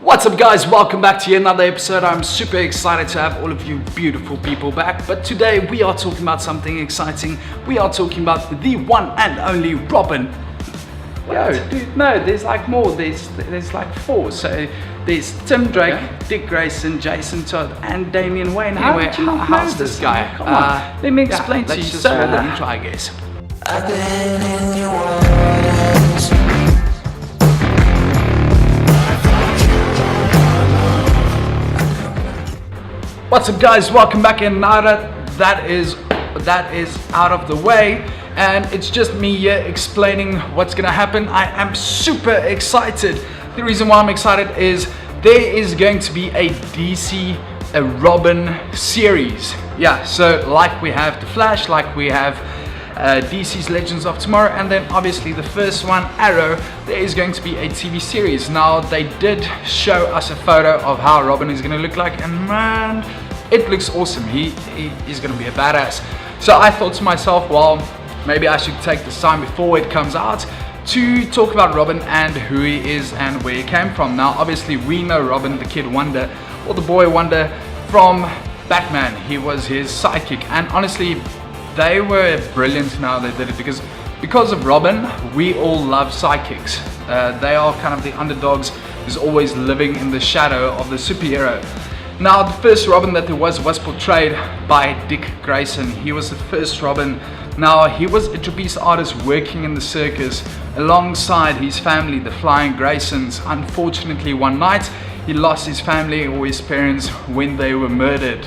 What's up guys, welcome back to another episode. I'm super excited to have all of you beautiful people back, but today we are talking about something exciting. We are talking about the one and only Robin. Yo, dude, no, there's like more, there's like four. So there's Tim Drake, Dick Grayson, Jason Todd and Damian Wayne. Anyway, How's this guy? Come on, let me explain to you. let's just So, roll the intro, I guess. I've been in your waters. What's up guys, welcome back, and now that is out of the way and it's just me here explaining what's gonna happen. I am super excited. The reason why I'm excited is there is going to be a DC Robin series. Yeah, so like we have The Flash, like we have DC's Legends of Tomorrow, and then obviously the first one, Arrow, there is going to be a TV series. Now they did show us a photo of how Robin is going to look like, and man, it looks awesome. He is going to be a badass. So I thought to myself, well, maybe I should take this time before it comes out to talk about Robin and who he is and where he came from. Now obviously we know Robin the Kid Wonder, or the Boy Wonder, from Batman. He was his sidekick, and honestly they were brilliant now they did it, because of Robin we all love sidekicks. They are kind of the underdogs who's always living in the shadow of the superhero. Now the first Robin that there was portrayed by Dick Grayson. He was the first Robin. Now he was a trapeze artist working in the circus alongside his family, the Flying Graysons. Unfortunately one night he lost his family, or his parents, when they were murdered.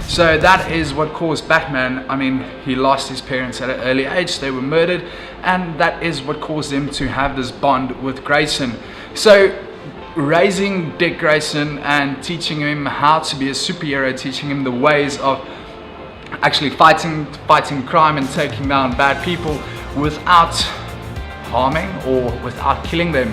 So that is what caused Batman, I mean, he lost his parents at an early age, they were murdered, and that is what caused him to have this bond with Grayson. So raising Dick Grayson and teaching him how to be a superhero, teaching him the ways of actually fighting crime and taking down bad people without harming or without killing them.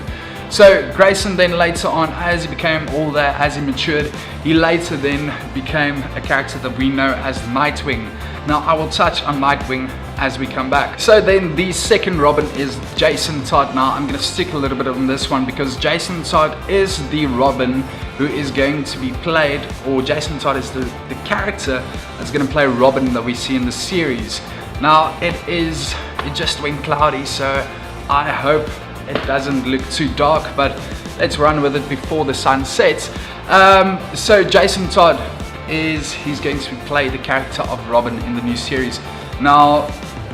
So Grayson then later on, as he became older, as he matured, he later then became a character that we know as Nightwing. Now I will touch on Nightwing as we come back. So then the second Robin is Jason Todd. Now I'm going to stick a little bit on this one because Jason Todd is the Robin who is going to be played, or Jason Todd is the character that's going to play Robin that we see in the series. Now it just went cloudy, so I hope it doesn't look too dark, but let's run with it before the sun sets. So Jason Todd he's going to play the character of Robin in the new series. Now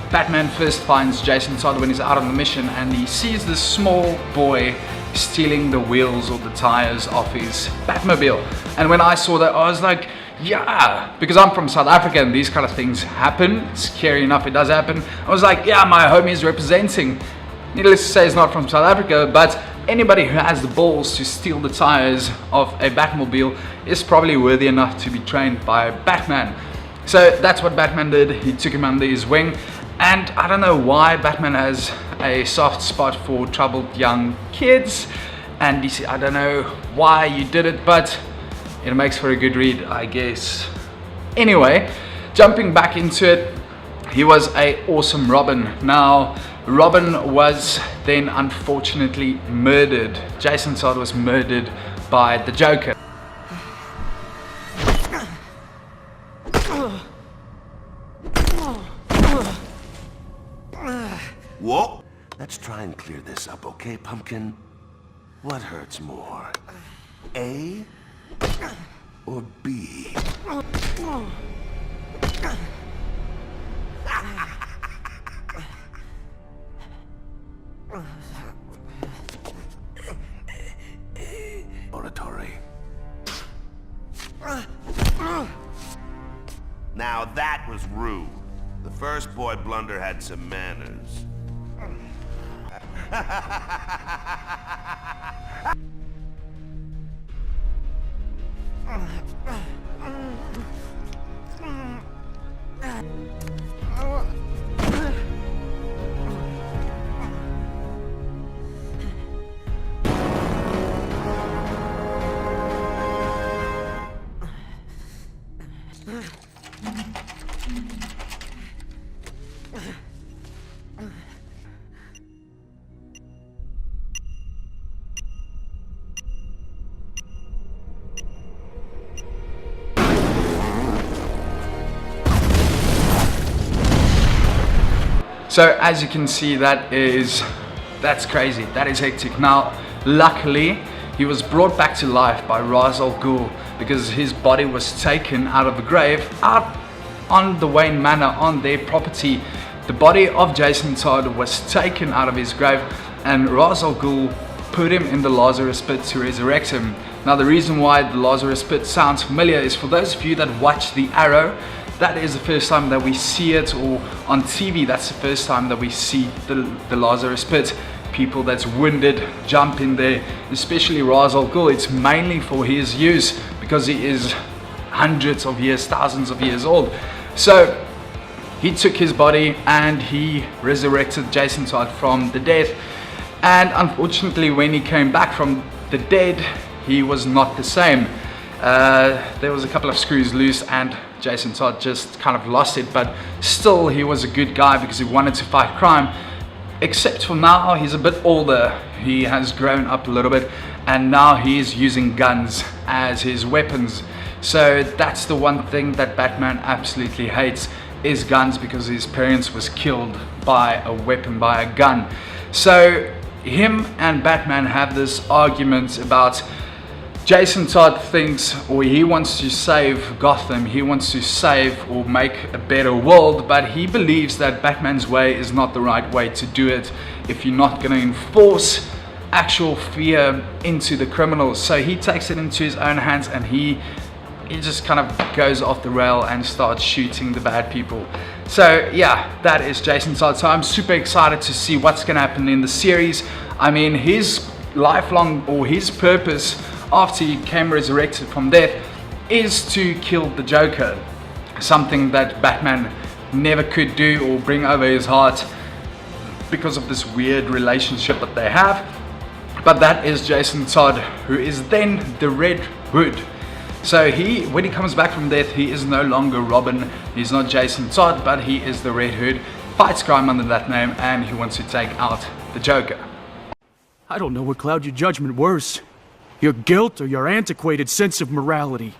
Batman first finds Jason Todd when he's out on the mission, and he sees this small boy stealing the wheels or the tires off his Batmobile. And when I saw that, I was like, yeah, because I'm from South Africa and these kind of things happen. Scary enough, it does happen. I was like, yeah, my homie is representing. Needless to say, he's not from South Africa, but anybody who has the balls to steal the tires of a Batmobile is probably worthy enough to be trained by Batman. So that's what Batman did. He took him under his wing, and I don't know why Batman has a soft spot for troubled young kids, and DC, I don't know why you did it, but it makes for a good read, I guess. Anyway, jumping back into it, he was an awesome Robin. Now Robin was then unfortunately murdered. Jason Todd was murdered by the Joker. Whoa! Let's try and clear this up, okay, Pumpkin? What hurts more? A or B? Oratory. Now that was rude. The first boy blunder had some manners. So as you can see, that's crazy. That is hectic. Now, luckily, he was brought back to life by Ra's al Ghul because his body was taken out of the grave out on the Wayne Manor, on their property. The body of Jason Todd was taken out of his grave, and Ra's al Ghul put him in the Lazarus pit to resurrect him. Now, the reason why the Lazarus pit sounds familiar is for those of you that watch The Arrow, that is the first time that we see it, or on TV, that's the first time that we see the Lazarus pit. People that's wounded jump in there, especially Ra's al Ghul. It's mainly for his use because he is hundreds of years, thousands of years old. So he took his body and he resurrected Jason Todd from the dead. And unfortunately, when he came back from the dead, he was not the same. There was a couple of screws loose and Jason Todd just kind of lost it, but still he was a good guy because he wanted to fight crime. Except for now, he's a bit older. He has grown up a little bit and now he's using guns as his weapons. So that's the one thing that Batman absolutely hates, is guns, because his parents was killed by a weapon, by a gun. So him and Batman have this argument about Jason Todd thinks, or he wants to save Gotham, he wants to save or make a better world, but he believes that Batman's way is not the right way to do it if you're not going to enforce actual fear into the criminals. So he takes it into his own hands and he just kind of goes off the rail and starts shooting the bad people. So yeah, that is Jason Todd. So I'm super excited to see what's going to happen in the series. I mean, his lifelong, or his purpose after he came resurrected from death, is to kill the Joker. Something that Batman never could do or bring over his heart because of this weird relationship that they have. But that is Jason Todd, who is then the Red Hood. So when he comes back from death, he is no longer Robin, he's not Jason Todd, but he is the Red Hood, fights crime under that name, and he wants to take out the Joker. I don't know what cloud your judgment worse, your guilt or your antiquated sense of morality.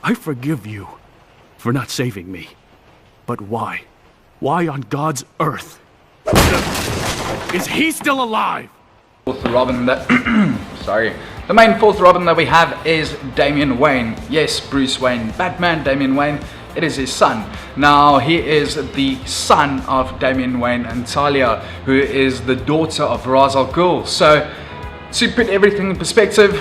I forgive you for not saving me. But why? Why on God's earth is he still alive? Fourth Robin that the main fourth Robin that we have is Damian Wayne. Yes, Bruce Wayne, Batman, Damian Wayne, it is his son. Now, he is the son of Damian Wayne and Talia, who is the daughter of Ra's al Ghul. So, to put everything in perspective,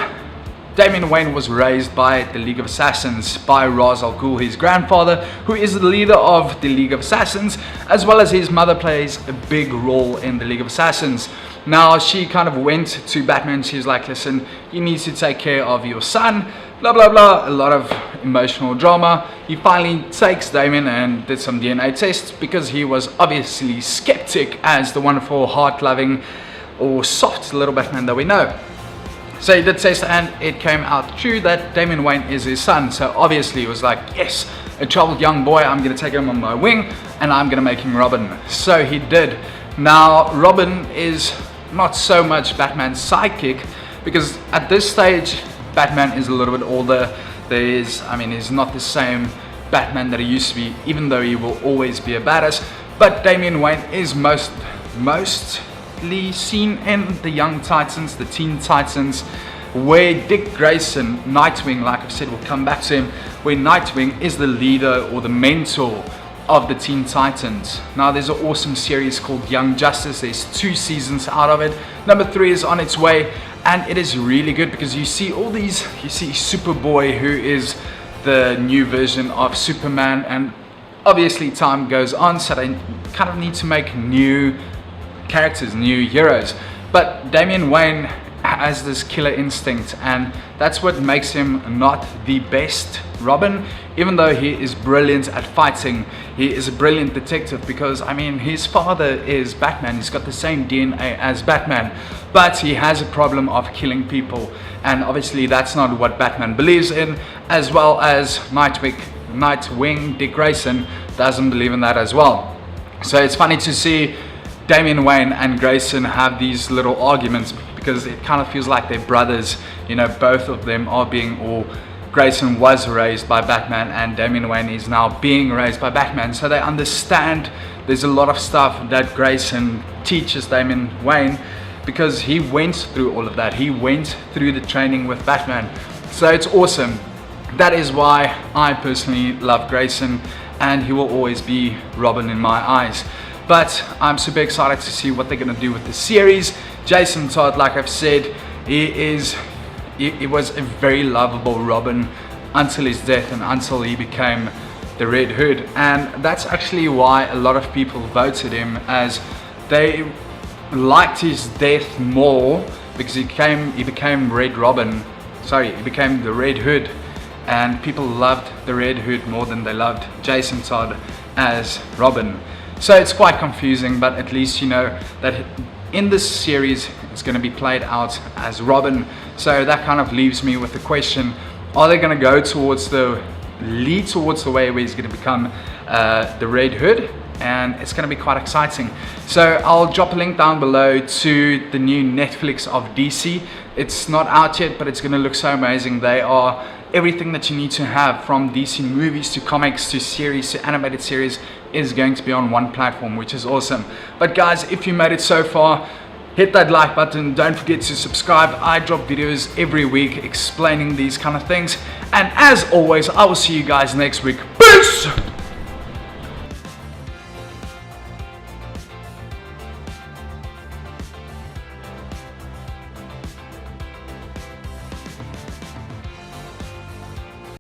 Damian Wayne was raised by the League of Assassins, by Ra's al Ghul, his grandfather, who is the leader of the League of Assassins, as well as his mother plays a big role in the League of Assassins. Now, she kind of went to Batman, she was like, listen, you need to take care of your son, blah blah blah, a lot of emotional drama. He finally takes Damian and did some DNA tests because he was obviously skeptic as the wonderful, heart-loving, or soft little Batman that we know. So he did test and it came out true that Damian Wayne is his son. So obviously he was like, yes, a troubled young boy, I'm going to take him on my wing and I'm going to make him Robin. So he did. Now, Robin is not so much Batman's sidekick because at this stage, Batman is a little bit older. He's not the same Batman that he used to be, even though he will always be a badass. But Damian Wayne is mostly seen in the Young Titans, the Teen Titans, where Dick Grayson, Nightwing, like I've said, we'll come back to him, where Nightwing is the leader or the mentor of the Teen Titans. Now, there's an awesome series called Young Justice. There's 2 seasons out of it. Number 3 is on its way, and it is really good because you see Superboy, who is the new version of Superman, and obviously time goes on, so they kind of need to make new characters, new heroes. But Damian Wayne has this killer instinct, and that's what makes him not the best Robin, even though he is brilliant at fighting. He is a brilliant detective because, his father is Batman. He's got the same DNA as Batman, but he has a problem of killing people, and obviously that's not what Batman believes in, as well as Nightwing, Dick Grayson, doesn't believe in that as well. So it's funny to see Damian Wayne and Grayson have these little arguments because it kind of feels like they're brothers. Both of them are Grayson was raised by Batman and Damian Wayne is now being raised by Batman. So they understand there's a lot of stuff that Grayson teaches Damian Wayne because he went through all of that. He went through the training with Batman. So it's awesome. That is why I personally love Grayson, and he will always be Robin in my eyes. But I'm super excited to see what they're going to do with the series. Jason Todd, like I've said, he was a very lovable Robin until his death and until he became the Red Hood. And that's actually why a lot of people voted him, as they liked his death more because he became Red Robin. Sorry, he became the Red Hood. And people loved the Red Hood more than they loved Jason Todd as Robin. So it's quite confusing, but at least you know that in this series it's going to be played out as Robin. So that kind of leaves me with the question, are they going to go towards the way where he's going to become the Red Hood? And it's going to be quite exciting. So I'll drop a link down below to the new Netflix of DC. It's not out yet, but it's going to look so amazing. They are everything that you need to have, from DC movies to comics to series to animated series, is going to be on one platform, which is awesome. But guys, if you made it so far, hit that like button. Don't forget to subscribe. I drop videos every week explaining these kind of things. And as always, I will see you guys next week. Peace!